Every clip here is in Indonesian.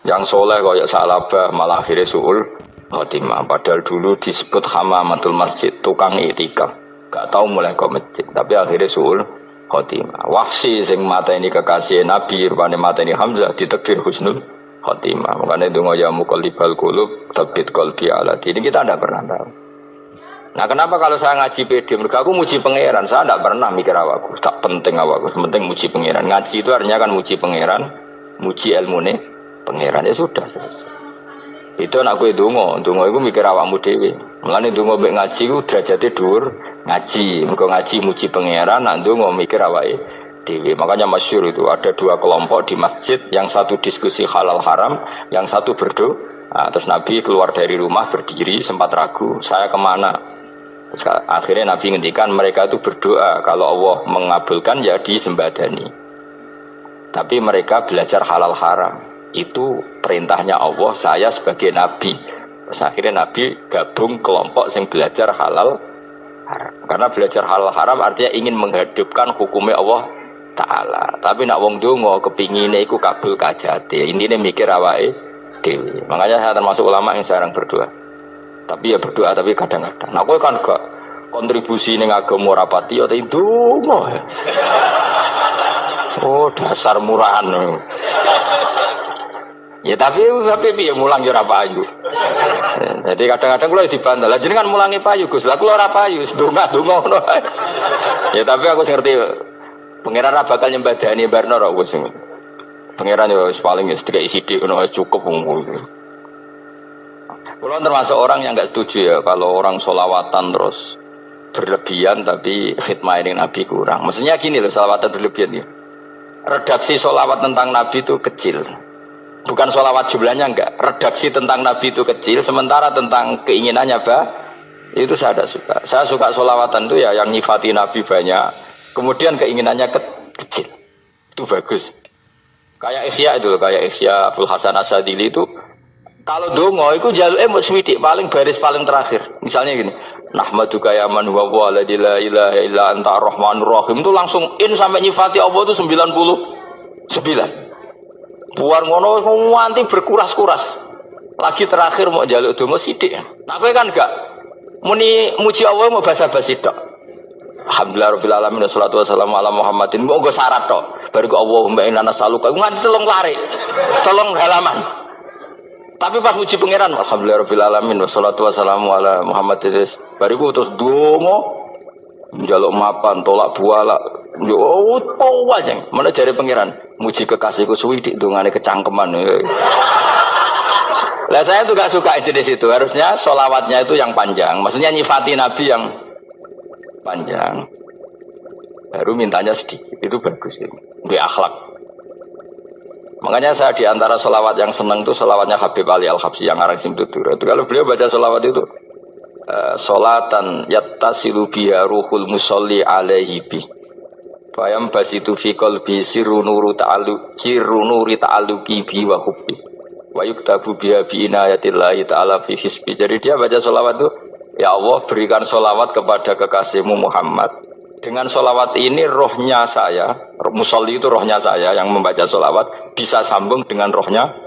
Yang soleh kaya Salabah malah akhirnya suul khotimah. Padahal dulu disebut hamamatul masjid, tukang itikaf. Gak tahu mulai ke masjid, tapi akhirnya suul khotimah. Wahsi sing mateni kekasih Nabi, rupane mateni Hamzah ditakdir husnul khotimah. Makanya donga ya muqallibal qulub tsabbit qalbi ala dini. Kita tidak pernah tahu. Nah, kenapa kalau saya ngaji PD? Mereka aku muji pangeran, saya tidak pernah mikir awakku. Tak penting awakku, penting muji pangeran. Ngaji itu artinya kan muji pangeran, muji ilmu nih pangeran, ya sudah selesai. Itu anakku donga itu mikir awakmu dhewe. Mulane donga mbek ngaji ku derajate dhuwur ngaji. Mergo ngaji muji pangeran, nak donga mikir awake dhewe. Makanya masyhur itu ada dua kelompok di masjid, yang satu diskusi halal haram, yang satu berdoa. Nah, terus Nabi keluar dari rumah berdiri sempat ragu, saya kemana? Terus akhirnya Nabi ngendikan mereka itu berdoa kalau Allah mengabulkan ya disembadani. Tapi mereka belajar halal haram. Itu perintahnya Allah, saya sebagai Nabi. Terus akhirnya Nabi gabung kelompok yang belajar halal haram. Karena belajar halal haram artinya ingin menghidupkan hukumnya Allah Ta'ala. Tapi nak wong donga kepingine iku kabul kajate. Intine mikir awake dhewe. Makanya saya termasuk ulama yang jarang berdoa. Tapi ya berdoa, tapi kadang-kadang. Nah, aku kan gak kontribusi ning agama rapati ya ndonga. Oh, dasar murahan. Ya tapi piye mulang ya ora payu. Jadi kadang-kadang kula dibantah. Lah jenengan mulangi payu, Gus. Lah kula ora payu, donga-donga ngono. Ya tapi aku ngerti pangeran ra bakal nyembadani barno ra Gus. Pangeran ya paling ya sedikit sithik ngono cukup ngono. Kula termasuk orang yang enggak setuju ya kalau orang sholawatan terus berlebihan tapi khidmah ini Nabi kurang. Maksudnya gini loh, sholawatan berlebihan ya. Redaksi sholawat tentang Nabi itu kecil. Bukan sholawat jumlahnya enggak. Redaksi tentang Nabi itu kecil, sementara tentang keinginannya itu saya tidak suka. Saya suka sholawatan itu ya yang nyifati Nabi banyak, kemudian keinginannya kecil. Itu bagus. Kayak Ihya itu loh, kayak Ihya Abdul Hasan Asadili itu. Kalau dongo itu jaluke mbok swidik paling baris paling terakhir. Misalnya gini, nahmaduka ya man huwa la ilaha illa anta arrahmanur rahim, itu langsung in sampai nyifati Allah itu 99. Buar ngono nganti berkuras-kuras. Lagi terakhir mau jaluk dongo sithik. Nah kowe kan enggak muni muji Allah mau basa-basi tok. Alhamdulillah rabbil alamin wassalatu wassalamu ala Muhammadin. Monggo syarat tok. Baru ke Allah mbak inna nasaluka nganti telung lari. Telung halaman. Tapi pas muji pangeran, alhamdulillah rabbil alamin wassalatu wassalamu ala Muhammadin. Bariku terus dongo njaluk mapan, tolak buala. Yo apa aja. Mana jare pangeran? Muji kekasihku suwi dik dongane kecangkeman. Lah saya tuh gak suka jenis itu. Harusnya sholawatnya itu yang panjang. Maksudnya nyifati Nabi yang panjang. Baru mintanya sedikit. Itu bagus itu. Di akhlak. Makanya saya diantara sholawat yang senang itu sholawatnya Habib Ali Al-Habsyi yang arang Simtudur. Itu kalau beliau baca sholawat itu sholatan yattasilu biha ruhul musolli alaihi bi bayam basitu fi qalbi sirru nuri ta'alluqi bi wa hubbi wa yuktabu biha bi inayatillahi ta'ala fi hisbi. Jadi dia baca sholawat itu, ya Allah berikan sholawat kepada kekasihmu Muhammad. Dengan sholawat ini rohnya saya, musolli itu rohnya saya yang membaca sholawat bisa sambung dengan rohnya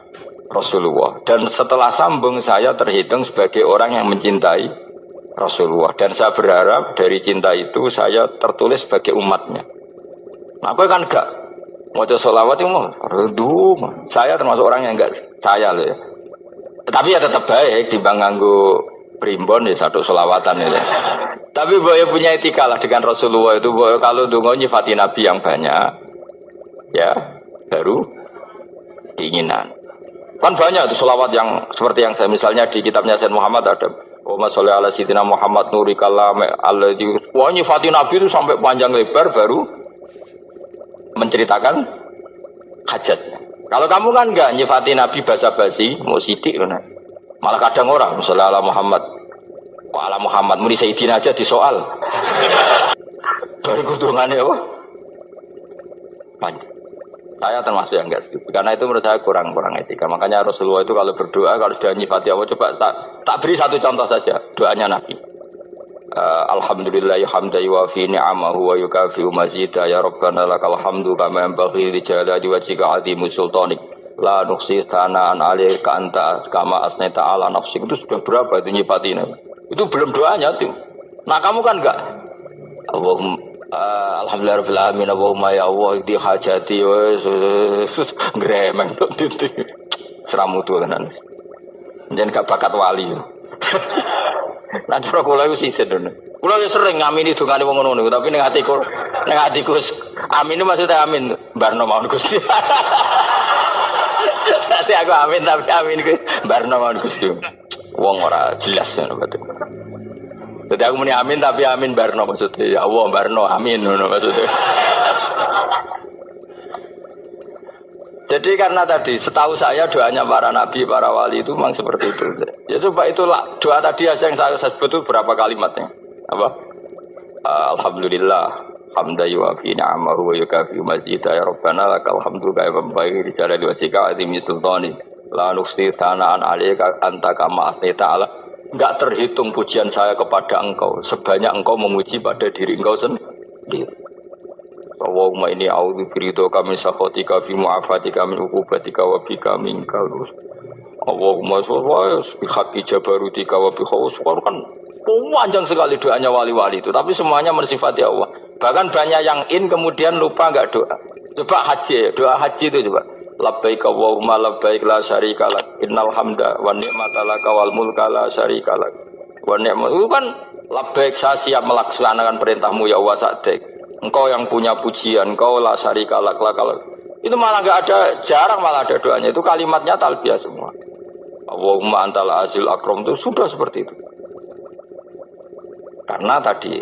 Rasulullah. Dan setelah sambung saya terhitung sebagai orang yang mencintai Rasulullah. Dan saya berharap dari cinta itu saya tertulis sebagai umatnya. Nah aku kan enggak mau sholawat itu mau saya termasuk orang yang enggak saya loh ya. Tapi ya tetap baik dibanding nganggo primbon ya satu sholawatan ya. Tapi boyo punya etika lah dengan Rasulullah itu. Boyo kalau dongo nyifati Nabi yang banyak, ya baru keinginan. Kan banyak tuh sholawat yang seperti yang saya misalnya di kitabnya Sayyid Muhammad ada Allahumma sholli ala sayyidina Muhammad nuri kalam alladzi. Wah nyifati Nabi itu sampai panjang lebar baru menceritakan hajatnya. Kalau kamu kan enggak nyifati Nabi basa-basi, mau sidik kan. Malah kadang orang sholli ala Muhammad. Kok ala Muhammad muni Sayyidina aja disoal. Dari kutungannya apa? Panjang. Saya termasuk yang enggak setuju. Karena itu menurut saya kurang etika. Makanya Rasulullah itu kalau berdoa, kalau sudah nyifati Allah, coba tak beri satu contoh saja doanya Nabi. Alhamdulillahi hamdan yuwafi ni'amahu wa yukafi'u mazida ya Rabbana lakal hamdu kama yanbaghi li jalali wajhika 'azimi sultanik La nuksi sanaan alaika anta kama asnaita ala nafsik. Itu sudah berapa itu nyipatinya? Itu belum doanya tuh. Nah kamu kan enggak. Allahumma alhamdulillahirabbil alamin. Allahumma ya Allah di hajati wes gremeng itu. Seramu tuh tenan. Jangan gak bakat wali. Nah cara kula iku sisen ngono. Kula yo sering ngamini dongane wong ngono tapi ning atiku amin itu maksudnya amin barno mawon Gusti. Nanti aku amin tapi amin ku barno mawon Gusti. Wong ora jelas ngono berarti. Jadi aku muni amin tapi amin barno maksudnya ya Allah barno amin ngono maksudnya. Jadi karena tadi setahu saya doanya para nabi, para wali itu memang seperti itu. Ya coba itulah doa tadi aja yang saya sebut itu berapa kalimatnya? Apa? Alhamdulillah, hamda yuwafi ni'amahu wa yukafi mazidah ya Rabbana lakal hamdu kaya membaik di jalali wajhika azimi sultani la nuksi sanaan alaika anta kama asnita ala. Enggak terhitung pujian saya kepada engkau sebanyak engkau memuji pada diri engkau sendiri. Allahumma inni a'udzu biridhoka min sakhatika fi mu'afatika min uqubatika wa bika minkal. Allahumma sholli bi haqqi jabarutika wa bi khawfika kan panjang sekali doanya wali-wali itu tapi semuanya mensifati Allah. Bahkan banyak yang kemudian lupa enggak doa. Coba haji, doa haji itu coba. Labbaik Allahumma labbaik la syarika lak innal hamda wa ni'mata laka wal mulka la syarika lak. Wa ni'mat itu kan labbaik saya siap melaksanakan perintahmu ya Allah sa'dik. Engkau yang punya pujian, engkau la syarika lak. Itu malah enggak ada, jarang malah ada doanya. Itu kalimatnya talbiyah semua. Allahumma antal azil akram itu sudah seperti itu. Karena tadi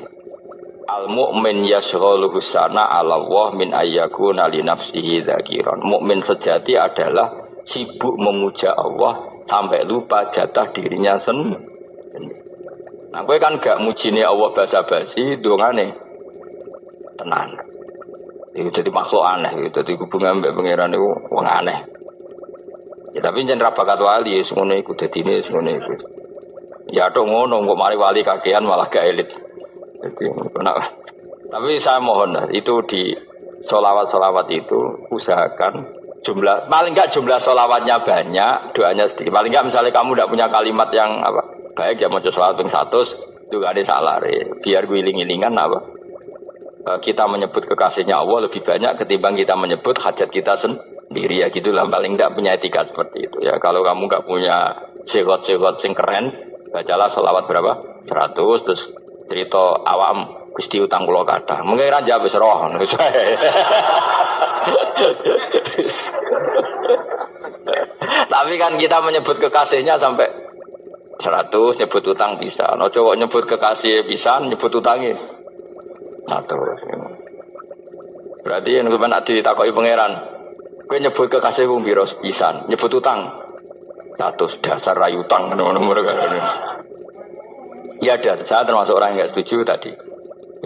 al-mu'min yashghaluhu sana 'ala Allah min ayyakuna li nafsihi dzakiran. Mukmin sejati adalah sibuk memuja Allah sampai lupa jatah dirinya sendiri. Nah, kowe kan gak mujine Allah basa-basi, dongane tenan. Itu jadi makhluk aneh, itu jadi hubungan mbek pangeran itu wong aneh. Ya tapi jen ra bakat wali ngono iku dadine ngono iku. Ya tok ngono kok mari wali kakean malah gak elit. Jadi tapi saya mohon itu di sholawat itu usahakan jumlah paling enggak jumlah sholawatnya banyak, doanya sedikit. Paling enggak misalnya kamu tidak punya kalimat yang apa baik ya mau sholawat ping 100 juga ada salah biar guling-gilingan apa. Kita menyebut kekasihnya Allah lebih banyak ketimbang kita menyebut hajat kita sendiri ya gitulah paling tidak punya etika seperti itu ya. Kalau kamu nggak punya segot-segot sing keren bacalah sholawat berapa 100 terus cerita awam Gusti utang kula kathah mengke ra jawab wis roh tapi kan kita menyebut kekasihnya sampai 100 nyebut utang bisa no coba nyebut kekasih bisa nyebut utangnya satu. Berarti yang sampeyan ditakoki pangeran, kowe nyebut kekasihku piro pisan, nyebut utang. 100 dasar rayu utang ngono-ngono kan. Ya ada, saya termasuk orang yang enggak setuju tadi.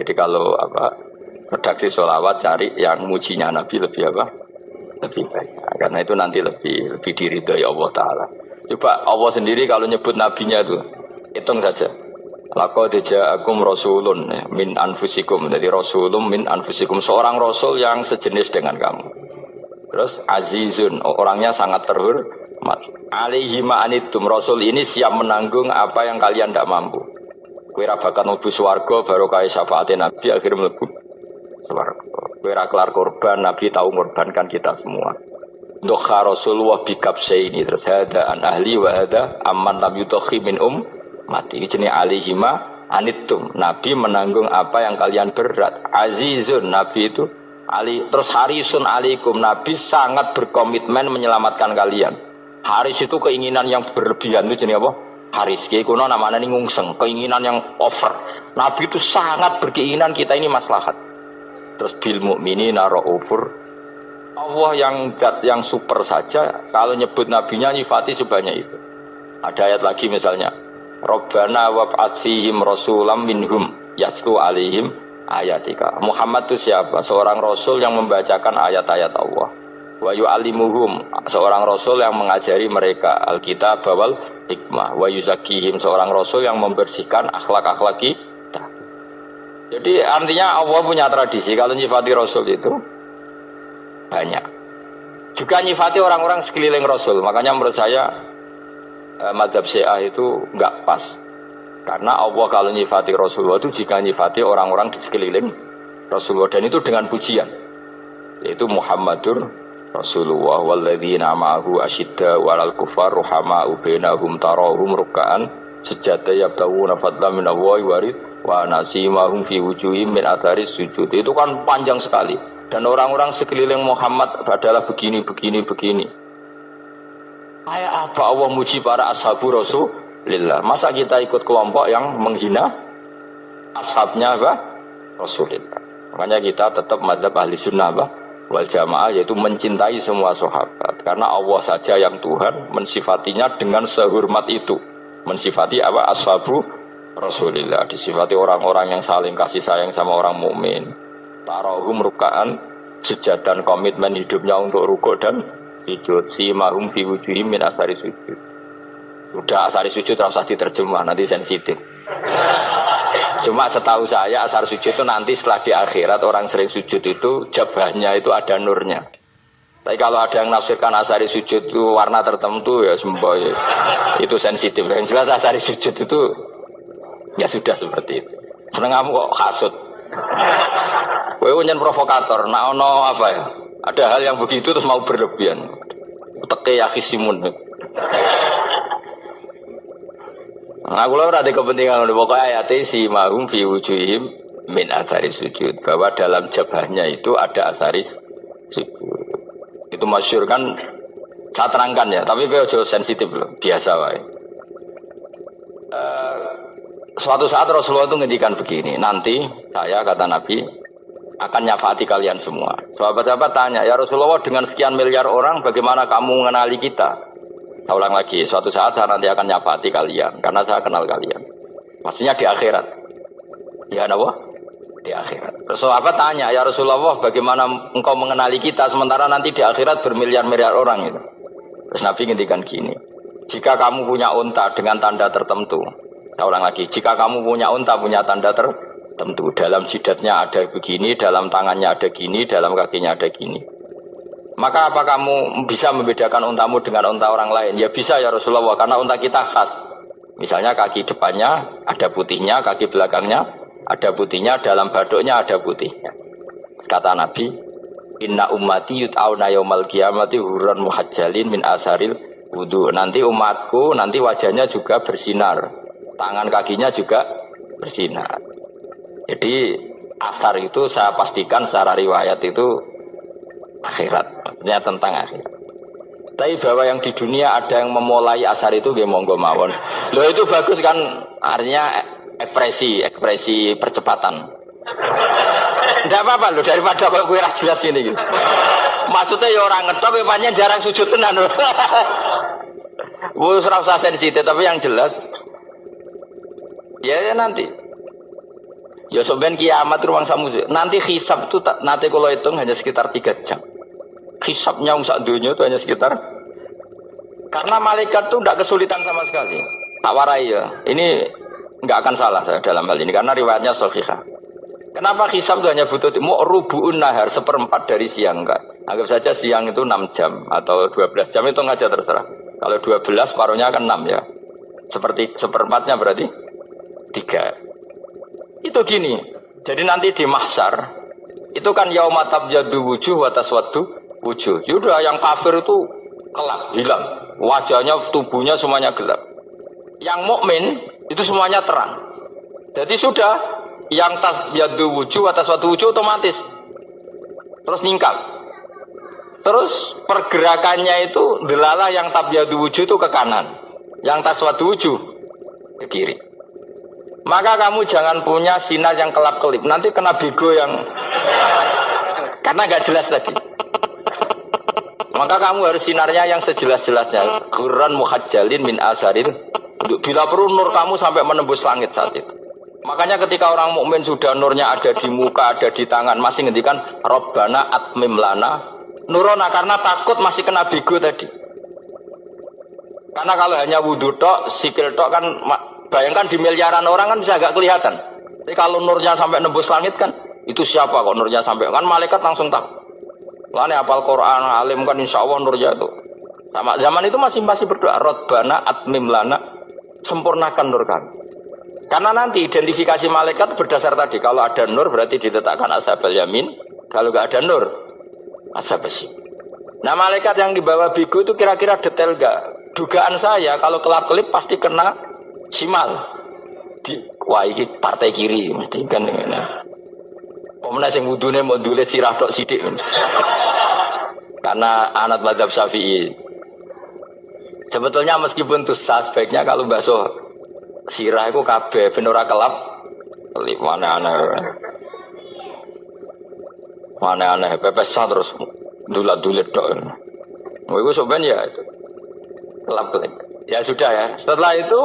Jadi kalau apa redaksi sholawat cari yang mujinya Nabi lebih apa? Lebih banyak. Karena itu nanti lebih diridhoi Allah Taala. Coba Allah sendiri kalau nyebut nabinya itu hitung saja. Laqad ja'akum rasulun min anfusikum. Jadi rasulun min anfusikum, seorang rasul yang sejenis dengan kamu. Terus azizun, orangnya sangat terhormat. Alaihi ma'anitum, rasul ini siap menanggung apa yang kalian tidak mampu. Kowe ra bakal mlebu swarga barokah syafaate Nabi akhir mlebu swarga. Kowe ra kelar korban, Nabi tahu mengorbankan kita semua. Dokha Rasulullah bikabsaini terus hada an ahli wa hada amman lam yudakhi min mati jenis alihima anitum. Nabi menanggung apa yang kalian berat. Azizun, Nabi itu ali terus harisun alaikum, Nabi sangat berkomitmen menyelamatkan kalian. Haris itu keinginan yang berlebihan itu jenis apa? Haris kiai kuno namanya ini ngungseng, keinginan yang over. Nabi itu sangat berkeinginan kita ini maslahat. Terus bil mukminina raufur, Allah yang super saja kalau nyebut nabinya nyifati sebanyak itu. Ada ayat lagi misalnya Rabbana wab'ats fihim rasulam minhum yatlu alaihim ayatika. Muhammad itu siapa? Seorang rasul yang membacakan ayat-ayat Allah. Wa yu'allimuhum, seorang rasul yang mengajari mereka alkitab wal hikmah. Wa yuzakkihim, seorang rasul yang membersihkan akhlak-akhlak kita. Jadi artinya Allah punya tradisi kalau nyifati rasul itu banyak. Juga nyifati orang-orang sekeliling Rasul. Makanya menurut saya madzhab Syiah itu enggak pas. Karena Allah kalau nyifati Rasulullah itu jika nyifati orang-orang di sekeliling Rasulullah, dan itu dengan pujian, yaitu Muhammadur Rasulullah walladzina ma'ahu asyidda 'alal kuffar ruhama'u bainahum tarahum ruk'an sujada yabtawuna fadlan minallahi wa ridwana simahum fi wujuhihim min atharis sujud. Itu kan panjang sekali, dan orang-orang sekeliling Muhammad adalah begini. Kayak apa Allah muji para ashabu Rasulillah? Masa kita ikut kelompok yang menghina ashabnya apa? Rasulillah. Makanya kita tetap madzhab ahli sunnah apa? Wal jamaah, yaitu mencintai semua sahabat. Karena Allah saja yang Tuhan mensifatinya dengan sehormat itu. Mensifati apa? Ashabu Rasulillah. Disifati orang-orang yang saling kasih sayang sama orang mukmin. Tarahum ruk'an, sujud dan komitmen hidupnya untuk rukuk dan sujud. Simahum fi wujuhihim min asari sujud. Udah asari sujud tidak usah diterjemah, nanti sensitif. Cuma setahu saya asar sujud itu nanti setelah di akhirat orang sering sujud itu jabahnya itu ada nurnya. Tapi kalau ada yang nafsirkan asari sujud itu warna tertentu ya semboy, itu sensitif. Yang jelas asari sujud itu ya sudah seperti itu. Seneng kamu kok hasut. Kowe nyen provokator, nak ono apa ya? Ada hal yang begitu terus mau berlebihan. Teke ya khisimun. Nah, kalau ada kepentingan pokoknya ayat si mahum fi wujuhim min athari sujud, bahwa dalam jabahnya itu ada asaris sujud. Itu masyhur kan, saya terangkan ya, tapi kau sensitif loh, biasa wae. Suatu saat Rasulullah itu ngendikan begini, nanti saya kata Nabi akan nyafaati kalian semua. Sahabat-sahabat tanya, ya Rasulullah dengan sekian miliar orang bagaimana kamu mengenali kita? Saya ulang lagi, suatu saat saya nanti akan nyafaati kalian karena saya kenal kalian. Maksudnya di akhirat. Ya Allah, di akhirat. Terus sahabat tanya, ya Rasulullah bagaimana engkau mengenali kita sementara nanti di akhirat bermiliar-miliar orang itu. Terus Nabi ngendikan gini, jika kamu punya unta dengan tanda tertentu, saya ulang lagi, jika kamu punya unta punya tanda tertentu, dalam jidatnya ada begini, dalam tangannya ada gini, dalam kakinya ada gini, maka apa kamu bisa membedakan untamu dengan unta orang lain? Ya bisa ya Rasulullah, karena unta kita khas. Misalnya kaki depannya ada putihnya, kaki belakangnya ada putihnya, dalam baduknya ada putihnya. Kata Nabi, inna ummati yut'auna yaumal qiyamati hurran muhajjalin min asaril wudu. Nanti umatku nanti wajahnya juga bersinar, tangan kakinya juga bersinar. Jadi asar itu saya pastikan secara riwayat itu akhirat, maksudnya tentang akhirat. Tapi bahwa yang di dunia ada yang memulai asar itu nggih monggo mawon. Loh itu bagus kan, artinya ekspresi percepatan. Tidak apa-apa loh, daripada kok kowe ra jelas ini gitu. Maksudnya ya orang ngetok kowe pancen jarang sujud tenan. Wis ora usah sensitif, tapi yang jelas ya nanti. Ya soben kiamat ruang samu. Nanti hisab itu nanti kalau hitung hanya sekitar 3 jam. Hisabnya sak dunia itu hanya sekitar, karena malaikat itu tidak kesulitan sama sekali. Tak warai ya. Ini nggak akan salah saya dalam hal ini karena riwayatnya sahihah. Kenapa hisab itu hanya butuh rubu'un nahar, 1/4 dari siang enggak? Anggap saja siang itu 6 jam atau 12 jam, itu aja terserah. Kalau 12 paruhnya akan 6 ya. Seperti 1/4-nya berarti 3. Itu gini. Jadi nanti di mahsyar itu kan yauma tabyaddu wujuh wa taswaddu wujuh. Yaudah yang kafir itu kelap, hilang. Wajahnya, tubuhnya semuanya gelap. Yang mukmin itu semuanya terang. Jadi sudah yang tabyaddu wujuh wa taswaddu wujuh otomatis terus nyingkap. Terus pergerakannya itu delalah yang tabyaddu wujuh itu ke kanan, yang taswaddu wujuh ke kiri. Maka kamu jangan punya sinar yang kelap-kelip, nanti kena bego yang karena nggak jelas tadi. Maka kamu harus sinarnya yang sejelas-jelasnya. Hurran muhajjalin min asaril. Bila perlu nur kamu sampai menembus langit saat itu. Makanya ketika orang mukmin sudah nurnya ada di muka, ada di tangan, masih ngendikan Rabbana atmim lana nurona, karena takut masih kena bego tadi. Karena kalau hanya wudu tok, sikil tok kan, bayangkan di miliaran orang kan bisa agak kelihatan. Tapi kalau nurnya sampai nembus langit kan, itu siapa kok nurnya sampai, kan malaikat langsung tahu. Lane apal Quran, alim kan insya Allah nur jatuh. Sama zaman itu masih berdoa, Rabbana atmim lana, sempurnakan nur kami. Karena nanti identifikasi malaikat berdasar tadi, kalau ada nur berarti diletakkan ashabal yamin, kalau nggak ada nur, ashabal yamin. Nah malaikat yang dibawa bigu itu kira-kira detail nggak? Dugaan saya kalau kelap-kelip pasti kena simal. Wah ini partai kiri, mesti kan ini. Pemenang yang wudhunya mau dulet sirah tok sidik. Karena anak mazhab Syafi'i. Sebetulnya meskipun itu sebaiknya kalau basuh sirah itu kabeh ben ora kelap. Mana aneh pepesan terus dulat-dulet tok. Mau itu sebenarnya ya itu kelap-kelip. Ya sudah ya. Setelah itu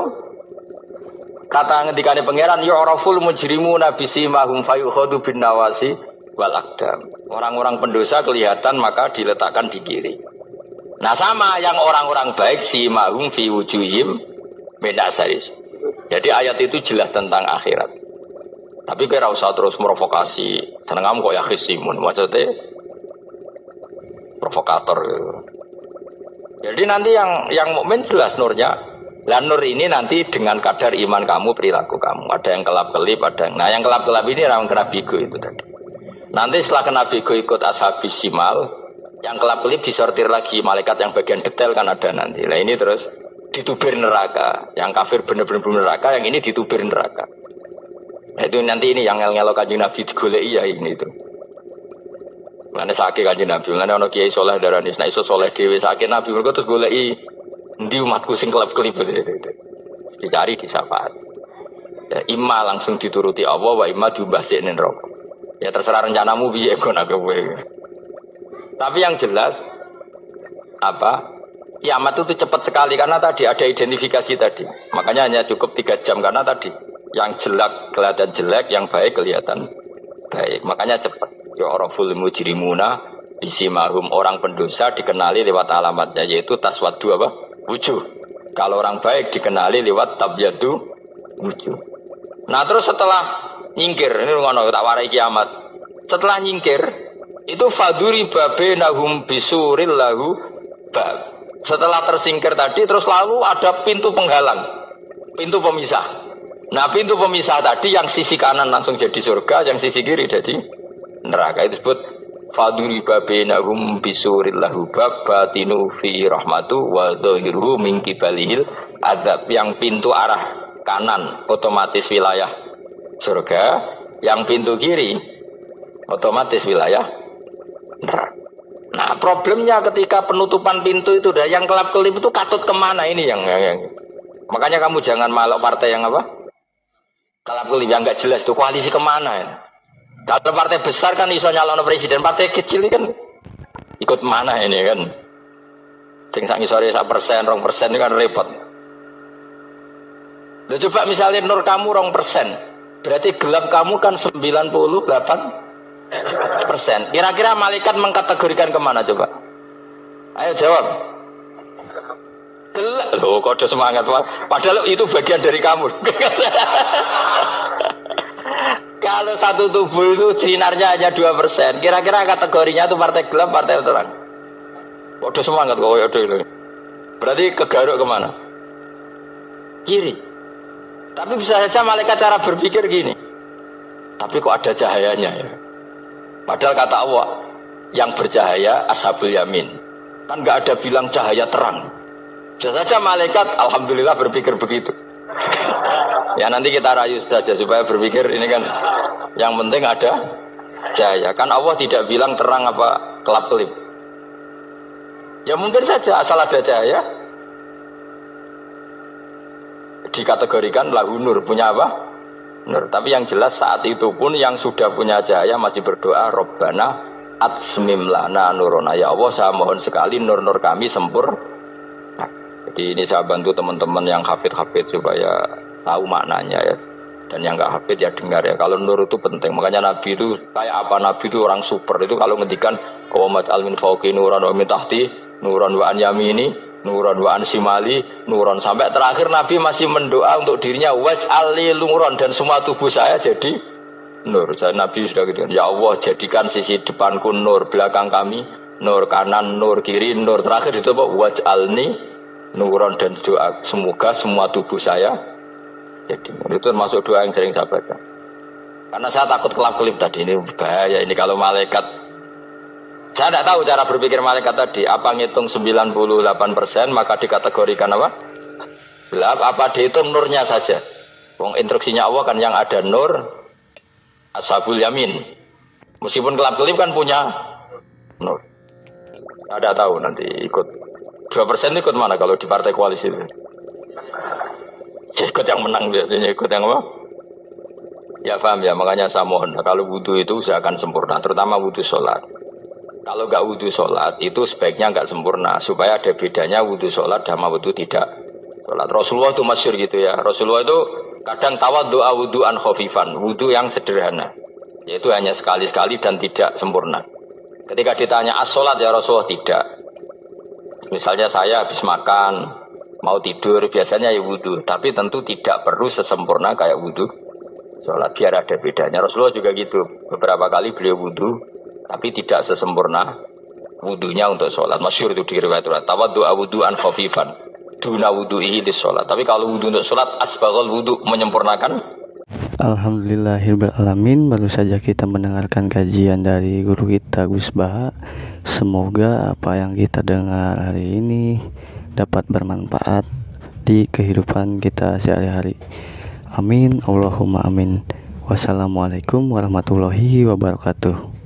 kata ngendikane pangeran yu'raful mujrimuna bisimahum fayukhadu bin nawasi wal aqdam. Orang-orang pendosa kelihatan maka diletakkan di kiri. Nah sama yang orang-orang baik simahum fi wujuhim min asaris. Jadi ayat itu jelas tentang akhirat. Tapi kira usah terus merovokasi. Seneng kok ya khisimun maksudnya provokator gitu. Jadi nanti yang mukmin jelas nurnya. Lah nur ini nanti dengan kadar iman kamu, perilaku kamu. Ada yang kelap-kelip, ada yang... Nah yang kelap-kelip ini orang kena bigo itu tadi. Nanti setelah kena bigo ikut ashabis simal, yang kelap-kelip disortir lagi. Malaikat yang bagian detail kan ada nanti. Nah ini terus ditubir neraka. Yang kafir benar-benar neraka, yang ini ditubir neraka. Nah itu nanti ini yang ngel-ngelok kanjeng Nabi digoleki ya ini itu. Mana sakit kanjeng Nabi, mana ono kiai soleh darani, nah iso soleh dewi sakit Nabi, mereka terus goleki. Di umatku sing kelip-kelip dicari di syafaat. Ya, imma langsung dituruti Allah, wa imma diubahsinin neraka. Ya terserah rencanamu piye kon aku kowe. Tapi yang jelas apa? Kiamat itu cepat sekali karena tadi ada identifikasi tadi. Makanya hanya cukup 3 jam karena tadi yang jelek kelihatan jelek, yang baik kelihatan baik. Makanya cepat. Ya araful mujrimuna bisimahum, orang pendosa dikenali lewat alamatnya yaitu taswaddu apa? Wujuh. Kalau orang baik dikenali lewat tabyadu wujuh. Nah terus setelah nyingkir, ini ngono tak warai kiamat. Setelah nyingkir, itu faduri babenahum bisuril lahu bab. Setelah tersingkir tadi, terus lalu ada pintu penghalang, pintu pemisah. Nah pintu pemisah tadi yang sisi kanan langsung jadi surga, yang sisi kiri jadi neraka. Itu disebut faduri babenahum bisuril lahu bab batinu fi rahmatu wa dhahiruhu min kibalihil adab. Yang pintu arah kanan otomatis wilayah surga, yang pintu kiri otomatis wilayah neraka. Nah problemnya ketika penutupan pintu itu dah yang kelap-kelip itu katut kemana ini yang makanya kamu jangan malok partai yang apa kelap-kelip yang nggak jelas itu koalisi kemana ya. Kalau partai besar kan iso nyalon presiden, partai kecil ini kan ikut mana ini kan? Sing sak ngisore 1%, 2% ini kan repot. Loh, coba misalnya nur kamu 2%, berarti gelap kamu kan 98%. Kira-kira malaikat mengkategorikan kemana coba? Ayo jawab. Gelap. Loh, kode semangat Pak. Padahal itu bagian dari kamu. Kalau satu tubuh itu sinarnya hanya 2%, kira-kira kategorinya itu partai gelap, partai terang. Waduh semangat kok, waduh. Berarti kegaruk kemana? Kiri. Tapi bisa saja malaikat cara berpikir gini. Tapi kok ada cahayanya ya? Padahal kata Allah, yang bercahaya ashabul yamin. Kan nggak ada bilang cahaya terang. Bisa saja malaikat, alhamdulillah berpikir begitu. Ya nanti kita rayu saja supaya berpikir ini kan yang penting ada cahaya. Kan Allah tidak bilang terang apa kelap-kelip. Ya mungkin saja asal ada cahaya dikategorikan lahu nur, punya apa? Nur. Tapi yang jelas saat itu pun yang sudah punya cahaya masih berdoa Rabbana atsmim lana nurona. Ya Allah saya mohon sekali nur-nur kami sempurna. Jadi ini saya bantu teman-teman yang hafid-hafid supaya tahu maknanya ya. Dan yang nggak hafid ya dengar ya. Kalau nur itu penting. Makanya Nabi itu kayak apa? Nabi itu orang super. Itu kalau ngendikan qawamat al min fauqi nuran wa min tahti nuran wa an yamini nuran wa an simali nuran. Sampai terakhir Nabi masih mendoa untuk dirinya waj'al li nuran, dan semua tubuh saya jadi nur. Nabi sudah gitu. Ya Allah jadikan sisi depanku nur, belakang kami nur kanan, nur kiri, nur terakhir itu apa? Waj'alni nuron, dan doa semoga semua tubuh saya jadi nur. Itu termasuk doa yang sering saya baca. Karena saya takut kelap-kelip tadi, ini bahaya ini kalau malaikat. Saya tidak tahu cara berpikir malaikat tadi. Apa ngitung 98% maka dikategorikan apa? Gelap. Apa dihitung nurnya saja? Wong instruksinya Allah kan yang ada nur ashabul yamin. Meskipun kelap-kelip kan punya nur. Saya tidak tahu nanti ikut 2% ikut mana kalau di partai koalisi itu? Ikut yang menang biasanya, ikut yang apa? Ya paham ya, makanya saya mohon kalau wudhu itu usahakan sempurna, terutama wudhu sholat. Kalau nggak wudhu sholat itu sebaiknya nggak sempurna, supaya ada bedanya wudhu sholat sama wudhu tidak sholat. Rasulullah itu masyhur gitu ya. Rasulullah itu kadang tawaddu'a wudhu'an khafifan, wudhu yang sederhana, yaitu hanya sekali-sekali dan tidak sempurna. Ketika ditanya as-sholat ya Rasulullah, tidak. Misalnya saya habis makan, mau tidur, biasanya ya wudhu, tapi tentu tidak perlu sesempurna kayak wudhu sholat, biar ada bedanya. Rasulullah juga gitu, beberapa kali beliau wudhu tapi tidak sesempurna wudhunya untuk sholat. Masyhur itu di riwayat tawaddu'a wudhu'an khafifan duna wudhu'ihi lis sholat. Tapi kalau wudhu untuk sholat asbaghal wudhu, menyempurnakan. Alhamdulillahirabbil alamin. Baru saja kita mendengarkan kajian dari guru kita Gus Baha. Semoga apa yang kita dengar hari ini dapat bermanfaat di kehidupan kita sehari-hari. Amin, Allahumma amin. Wassalamualaikum warahmatullahi wabarakatuh.